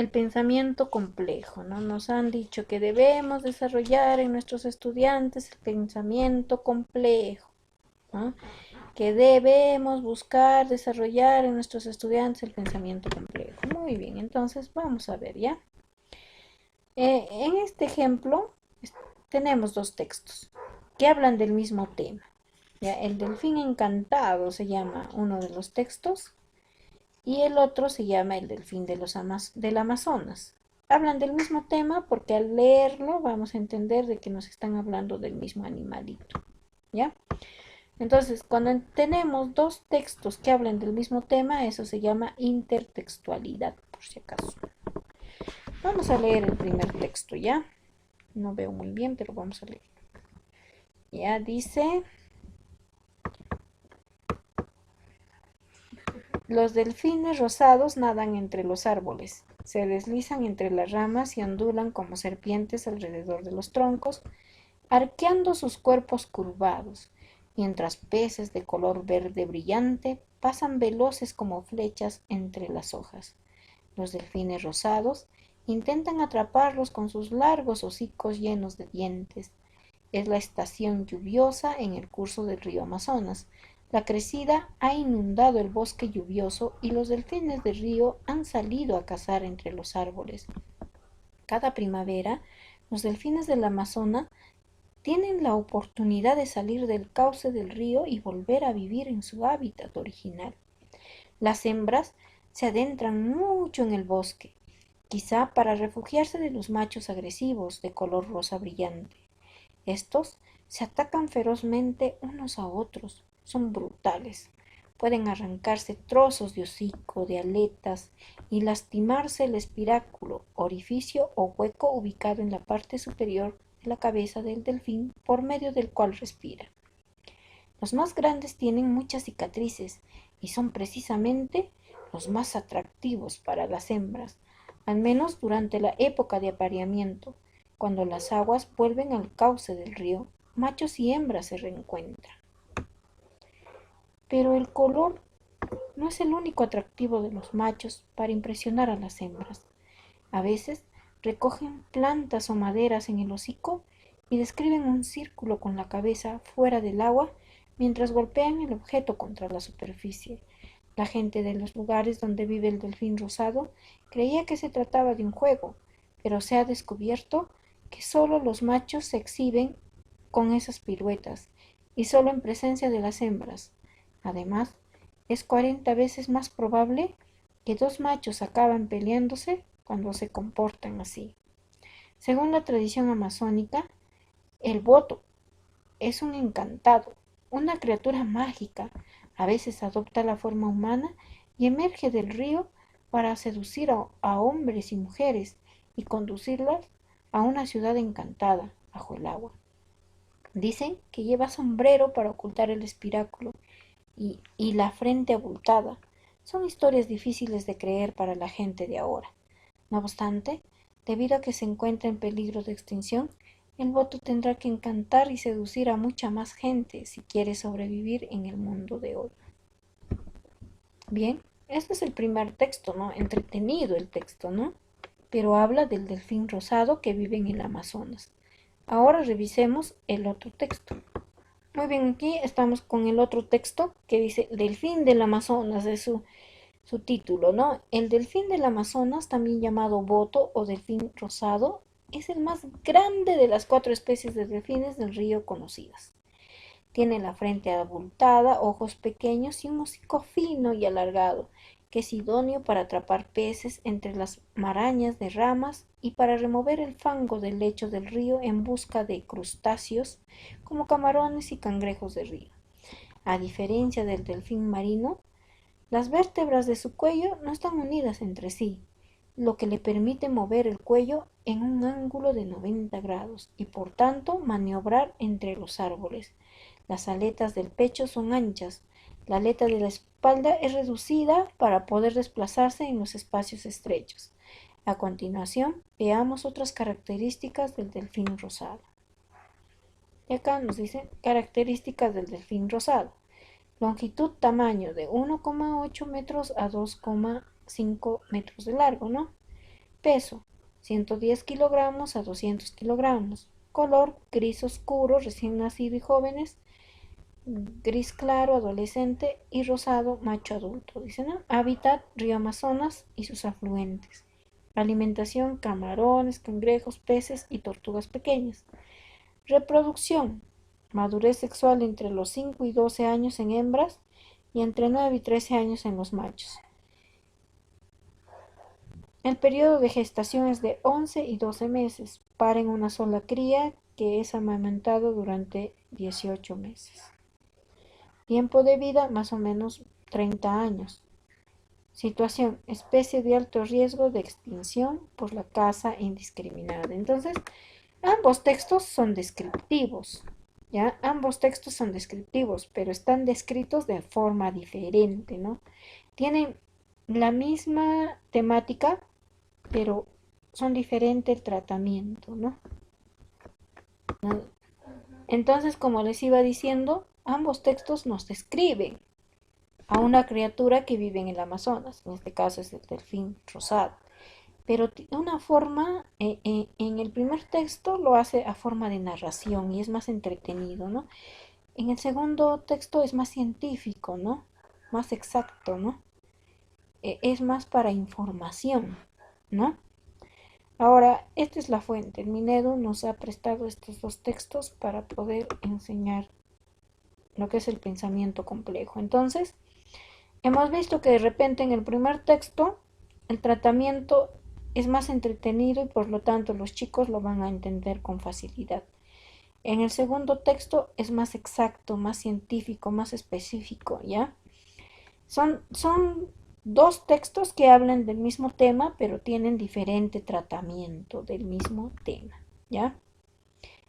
el pensamiento complejo, ¿no? Nos han dicho que debemos desarrollar en nuestros estudiantes el pensamiento complejo, ¿no? Que debemos buscar desarrollar en nuestros estudiantes el pensamiento complejo. Muy bien, entonces vamos a ver, ¿ya? En este ejemplo tenemos dos textos que hablan del mismo tema. ¿Ya? El delfín encantado se llama uno de los textos y el otro se llama el delfín del Amazonas. Hablan del mismo tema porque al leerlo vamos a entender de que nos están hablando del mismo animalito. ¿Ya? Entonces, cuando tenemos dos textos que hablan del mismo tema, eso se llama intertextualidad, por si acaso. Vamos a leer el primer texto, ¿ya? No veo muy bien, pero vamos a leer. Ya dice: los delfines rosados nadan entre los árboles, se deslizan entre las ramas y ondulan como serpientes alrededor de los troncos, arqueando sus cuerpos curvados, mientras peces de color verde brillante pasan veloces como flechas entre las hojas. Los delfines rosados intentan atraparlos con sus largos hocicos llenos de dientes. Es la estación lluviosa en el curso del río Amazonas. La crecida ha inundado el bosque lluvioso y los delfines del río han salido a cazar entre los árboles. Cada primavera, los delfines del Amazonas tienen la oportunidad de salir del cauce del río y volver a vivir en su hábitat original. Las hembras se adentran mucho en el bosque, quizá para refugiarse de los machos agresivos de color rosa brillante. Estos se atacan ferozmente unos a otros, son brutales. Pueden arrancarse trozos de hocico, de aletas y lastimarse el espiráculo, orificio o hueco ubicado en la parte superior de la cabeza del delfín por medio del cual respira. Los más grandes tienen muchas cicatrices y son precisamente los más atractivos para las hembras, al menos durante la época de apareamiento, cuando las aguas vuelven al cauce del río, machos y hembras se reencuentran. Pero el color no es el único atractivo de los machos para impresionar a las hembras. A veces recogen plantas o maderas en el hocico y describen un círculo con la cabeza fuera del agua mientras golpean el objeto contra la superficie. La gente de los lugares donde vive el delfín rosado creía que se trataba de un juego, pero se ha descubierto que solo los machos se exhiben con esas piruetas y solo en presencia de las hembras. Además, es 40 veces más probable que dos machos acaben peleándose cuando se comportan así. Según la tradición amazónica, el boto es un encantado, una criatura mágica. A veces adopta la forma humana y emerge del río para seducir a hombres y mujeres y conducirlas a una ciudad encantada bajo el agua. Dicen que lleva sombrero para ocultar el espiráculo y la frente abultada. Son historias difíciles de creer para la gente de ahora. No obstante, debido a que se encuentra en peligro de extinción, el boto tendrá que encantar y seducir a mucha más gente si quiere sobrevivir en el mundo de hoy. Bien, este es el primer texto, ¿no? Entretenido el texto, ¿no? Pero habla del delfín rosado que vive en el Amazonas. Ahora revisemos el otro texto. Muy bien, aquí estamos con el otro texto que dice Delfín del Amazonas, es su título, ¿no? El delfín del Amazonas, también llamado boto o delfín rosado, es el más grande de las 4 especies de delfines del río conocidas. Tiene la frente abultada, ojos pequeños y un hocico fino y alargado, que es idóneo para atrapar peces entre las marañas de ramas y para remover el fango del lecho del río en busca de crustáceos como camarones y cangrejos de río. A diferencia del delfín marino, las vértebras de su cuello no están unidas entre sí, lo que le permite mover el cuello en un ángulo de 90 grados y por tanto maniobrar entre los árboles. Las aletas del pecho son anchas, la aleta de la espalda es reducida para poder desplazarse en los espacios estrechos. A continuación, veamos otras características del delfín rosado. Y acá nos dice características del delfín rosado. Longitud, tamaño de 1,8 metros a 2,5 metros de largo, ¿no? Peso, 110 kilogramos a 200 kilogramos. Color, gris oscuro, recién nacido y jóvenes. Gris claro, adolescente, y rosado, macho adulto. Dice, ¿no? Hábitat, río Amazonas y sus afluentes. Alimentación, camarones, cangrejos, peces y tortugas pequeñas. Reproducción, madurez sexual entre los 5 y 12 años en hembras y entre 9 y 13 años en los machos. El periodo de gestación es de 11 y 12 meses. Paren una sola cría que es amamantado durante 18 meses. Tiempo de vida, más o menos 30 años. Situación, especie de alto riesgo de extinción por la caza indiscriminada. Entonces, ambos textos son descriptivos, ¿ya? Ambos textos son descriptivos, pero están descritos de forma diferente, ¿no? Tienen la misma temática, pero son diferente el tratamiento, ¿no? Entonces, como les iba diciendo, ambos textos nos describen a una criatura que vive en el Amazonas, en este caso es el delfín rosado, pero de una forma, en el primer texto lo hace a forma de narración y es más entretenido, ¿no? En el segundo texto es más científico, ¿no? Más exacto, ¿no? Es más para información, ¿no? Ahora, esta es la fuente. El Minedu nos ha prestado estos dos textos para poder enseñar lo que es el pensamiento complejo. Entonces, hemos visto que de repente en el primer texto el tratamiento es más entretenido y por lo tanto los chicos lo van a entender con facilidad. En el segundo texto es más exacto, más científico, más específico, ¿ya? Son dos textos que hablan del mismo tema, pero tienen diferente tratamiento del mismo tema, ¿ya?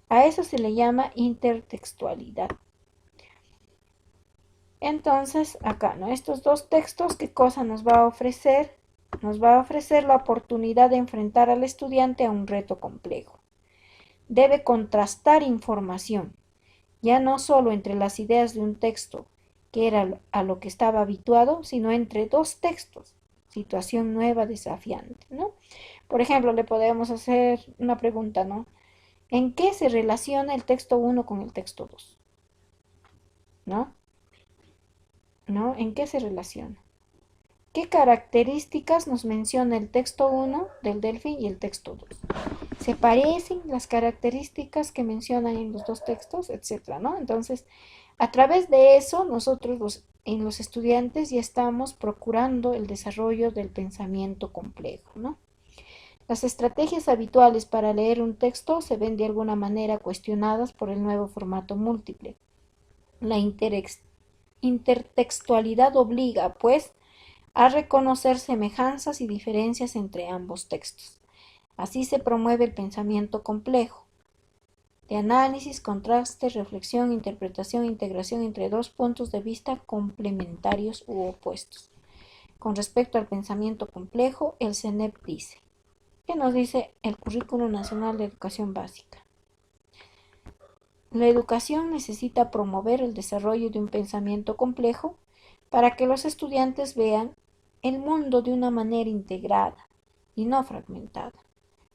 A eso se le llama intertextualidad. Entonces, acá, ¿no? Estos dos textos, ¿qué cosa nos va a ofrecer? Nos va a ofrecer la oportunidad de enfrentar al estudiante a un reto complejo. Debe contrastar información, ya no solo entre las ideas de un texto, que era a lo que estaba habituado, sino entre dos textos, situación nueva, desafiante, ¿no? Por ejemplo, le podemos hacer una pregunta, ¿no? ¿En qué se relaciona el texto 1 con el texto 2? ¿No? ¿No? ¿En qué se relaciona? ¿Qué características nos menciona el texto 1 del delfín y el texto 2? ¿Se parecen las características que mencionan en los dos textos, etcétera, ¿no? Entonces, a través de eso, nosotros en los estudiantes ya estamos procurando el desarrollo del pensamiento complejo, ¿no? Las estrategias habituales para leer un texto se ven de alguna manera cuestionadas por el nuevo formato múltiple. La intertextualidad obliga, pues, a reconocer semejanzas y diferencias entre ambos textos. Así se promueve el pensamiento complejo, de análisis, contraste, reflexión, interpretación, integración entre dos puntos de vista complementarios u opuestos. Con respecto al pensamiento complejo, el CENEP dice, ¿qué nos dice el Currículum Nacional de Educación Básica? La educación necesita promover el desarrollo de un pensamiento complejo para que los estudiantes vean el mundo de una manera integrada y no fragmentada,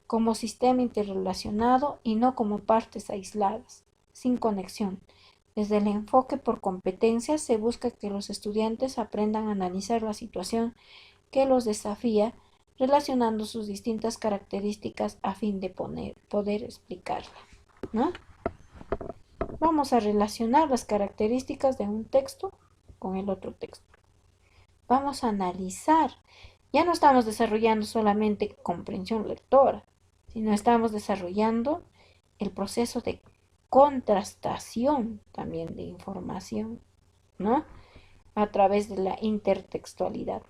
como sistema interrelacionado y no como partes aisladas, sin conexión. Desde el enfoque por competencias se busca que los estudiantes aprendan a analizar la situación que los desafía, relacionando sus distintas características a fin de poder explicarla, ¿no? Vamos a relacionar las características de un texto con el otro texto. Vamos a analizar. Ya no estamos desarrollando solamente comprensión lectora, sino estamos desarrollando el proceso de contrastación también de información, ¿no? A través de la intertextualidad.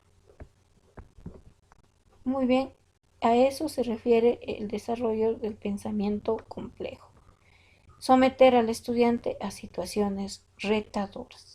Muy bien, a eso se refiere el desarrollo del pensamiento complejo. Someter al estudiante a situaciones retadoras.